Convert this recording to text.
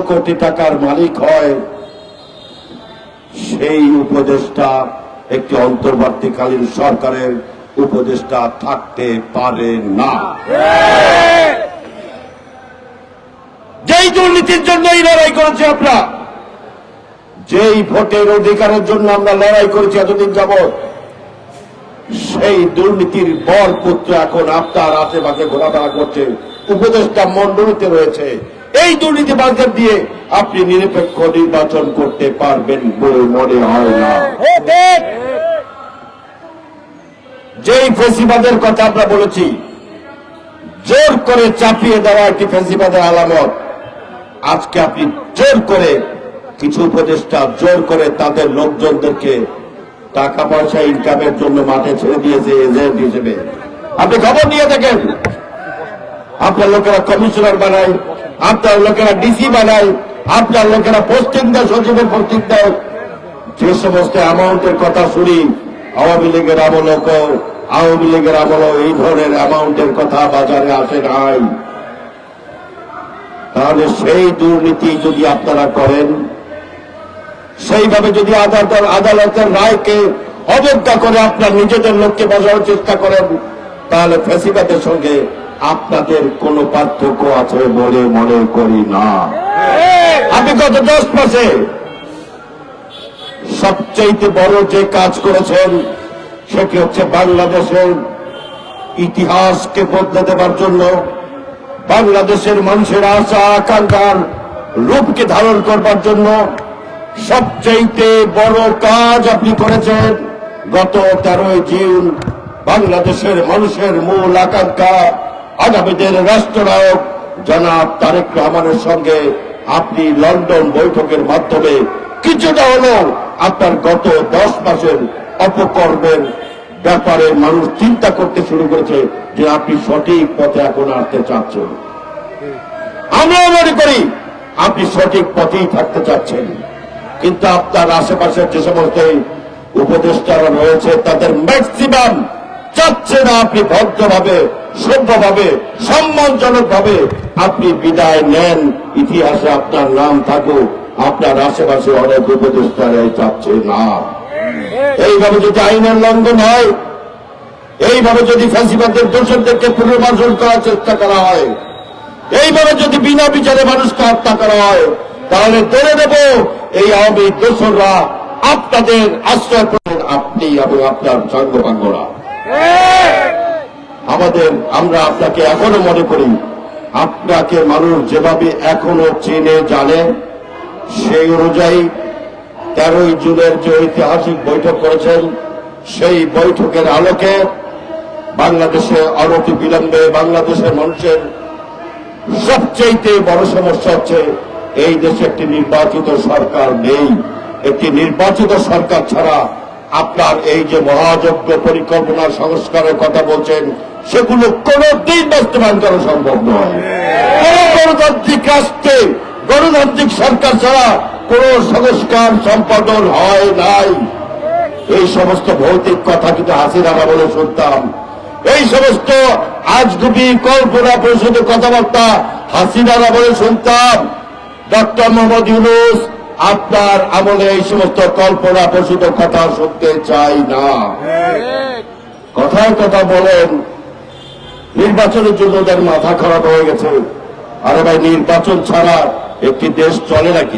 কোটি টাকার মালিক হয়, সেই উপদেষ্টা একটি অন্তর্বর্তীকালীন সরকারের উপদেষ্টা থাকতে পারে না। যেই দুর্নীতির জন্য এই লড়াই করেছে আমরা, যেই ভোটের অধিকারের জন্য আমরা লড়াই করেছি এতদিন যাবৎ, সেই দুর্নীতির বর পুত্র এখন আপনার আশেপাশে ঘোরাফেরা করছে, উপদেষ্টা মন্ডলীতে রয়েছে। এই দুর্নীতিবাজদের দিয়ে আপনি নিরপেক্ষ নির্বাচন করতে পারবেন বলে মনে হয় না। যেই ফেসিবাদের কথা আমরা বলেছি, জোর করে চাপিয়ে দেওয়া একটি ফেসিবাদের আলামত। আজকে আপনি জোর করে কিছু উপদেষ্টা জোর করে তাদের লোকজনদেরকে টাকা পয়সা ইনকামের জন্য মাঠে ছেড়ে দিয়েছে এজেন্ট হিসেবে। আপনি খবর নিয়ে দেখেন, আপনার লোকেরা কমিশনার বানায়, আপনার লোকেরা ডিসি বানায়, আপনার লোকেরা পোস্টিং দেয়, সচিবের পোস্টিং দেয়। যে সমস্ত অ্যামাউন্টের কথা শুনি, আওয়ামী লীগের আমলও এই ধরনের অ্যামাউন্টের কথা বাজারে আসে নাই। তাহলে সেই দুর্নীতি যদি আপনারা করেন, সেইভাবে যদি আদালতের রায়কে অবজ্ঞা করে আপনার নিজেদের লোককে বসানোর চেষ্টা করেন, তাহলে ফ্যাসিবাদের সঙ্গে আপনাদের কোনো পার্থক্য আছে বলে মনে করি না। আপনি গত 10 মাসে সবচেয়ে বড় যে কাজ করেছেন সেটি হচ্ছে বাংলাদেশের ইতিহাসকে বদলে দেবার জন্য, বাংলাদেশের মানুষের আশা আকাঙ্ক্ষার রূপকে ধারণ করবার জন্য সবচেয়ে বড় কাজ আপনি করেছেন। গত 13 জুন বাংলাদেশের মানুষের মূল আকাঙ্ক্ষা আগামীদের রাষ্ট্রনায়ক জনাব তারেক রহমানের সঙ্গে আপনি লন্ডন বৈঠকের মাধ্যমে কিছুটা হলেও আপনার গত 10 মাসের অপকর্মের ব্যাপারে মানুষ চিন্তা করতে শুরু করেছে যে আপনি সঠিক পথে এখন আসতে চাচ্ছেন। আমরাও মনে করি আপনি সঠিক পথেই থাকতে চাচ্ছেন, কিন্তু আপনার আশেপাশের যে সমস্ত উপদেষ্টারা রয়েছে তাদের ম্যাক্সিমাম চাচ্ছে না আপনি ভদ্রভাবে, সভ্যভাবে, সম্মানজনকভাবে আপনি বিদায় নেন, ইতিহাসে আপনার নাম থাকুক। আপনার আশেপাশে অনেক উপদেষ্টারাই চাচ্ছে না। এইভাবে যদি আইনের লঙ্ঘন হয়, এইভাবে যদি ফ্যাসিবাদের দোষরদেরকে পুনর্বাসন করার চেষ্টা করা হয়, এইভাবে যদি বিনা বিচারে মানুষকে হত্যা করা হয়, তাহলে ধরে দেব এই আওয়ামী দোসররা আপনাদের আশ্রয় পাবেন, আপনি এবং আপনার সঙ্গপাঙ্গরা। আমরা আপনাকে এখনো মনে করি, আপনাকে মানুষ যেভাবে এখনো চেনে জানে, সেই অনুযায়ী 13 জুনের যে ঐতিহাসিক বৈঠক করেছেন, সেই বৈঠকের আলোকে বাংলাদেশে অনতি বিলম্বে বাংলাদেশের মানুষের সবচেয়ে বড় সমস্যা হচ্ছে এই দেশে একটি নির্বাচিত সরকার নেই। একটি নির্বাচিত সরকার ছাড়া আপনার এই যে মহাযজ্ঞ পরিকল্পনা সংস্কারের কথা বলছেন, সেগুলো কোনদিন বাস্তবায়ন করা সম্ভব নয়। কোন গণতান্ত্রিক রাষ্ট্রে গণতান্ত্রিক সরকার ছাড়া কোন সংস্কার সম্পাদন হয় নাই। এই সমস্ত ভৌতিক কথা কিন্তু হাসিনা বলে শুনতাম, এই সমস্ত আজগুবি কল্পনা প্রসূত কথাবার্তা হাসিনা বলে শুনতাম। ডক্টর মোহাম্মদ ইউনূস আপনার আমলে এই সমস্ত কল্পনা প্রসূত কথা শুনতে চাই না। কথায় কথা বলেন নির্বাচনের জন্য ওদের মাথা খারাপ হয়ে গেছে। আরে ভাই, নির্বাচন ছাড়া একটি দেশ চলে নাকি?